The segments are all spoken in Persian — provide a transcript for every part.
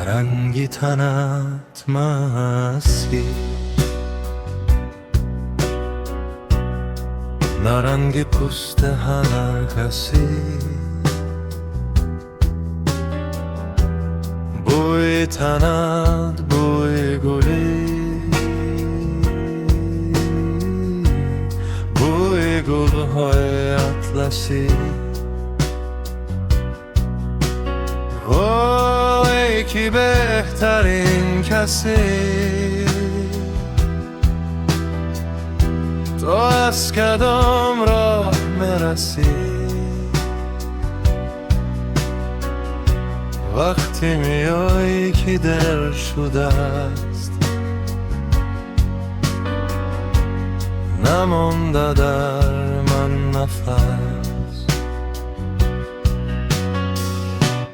رنگی تنت مستی، نه رنگ پوست هر کسی. بوی تنت بوی گلی، بوی گلهای اطلسی. ای کی بهترین کسی، تو از کدام راه میرسی؟ وقتی میایی که دل شده است، نمانده در من نفس.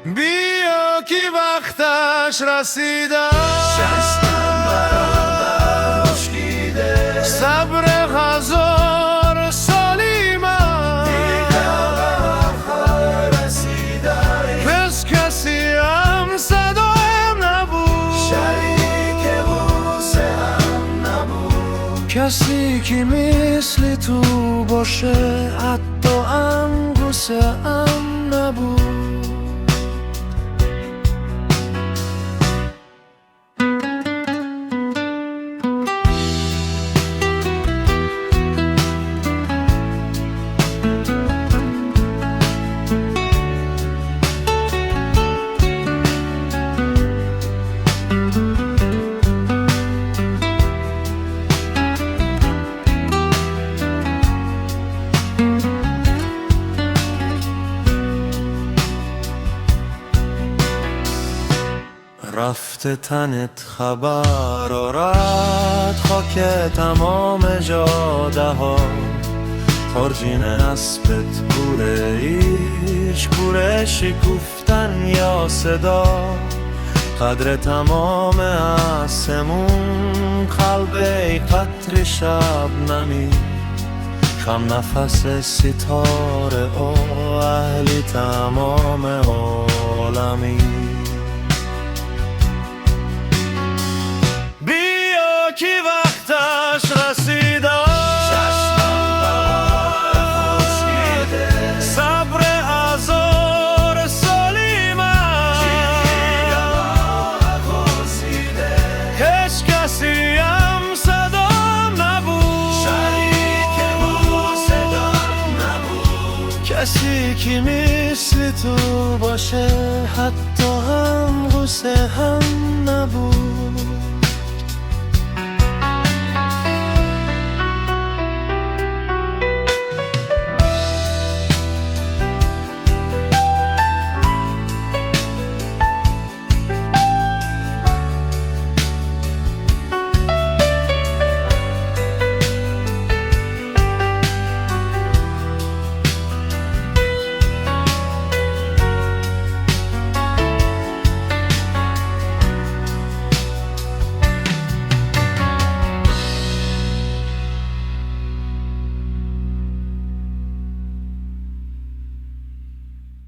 بیا که وقتش رسیده، چشمم برابر خشکیده، صبر هزار سالی من دیگه آخر رسیده. پس کسی هم صدایم نبود، شریک بوسه هم نبود، کسی که مثل تو باشه حتی انگوسه هم نبود. رفته تنت خبر آرد، خاک تمام جاده ها. ترجین اسبت بوره، هیچ کوره شکفتن یا صدا. قدر تمام آسمون قلب قطر شب نمی، کم نفس ستاره و اهل تمام عالمی. کی وقتش رسیده، چشمم برابر خشکیده، صبر هزار سالی من دیگه آخر هیچ کسی هم صدام نبود، شریک بوسه هم نبود، کسی که مثل تو باشه حتی هم غصه هم نبود.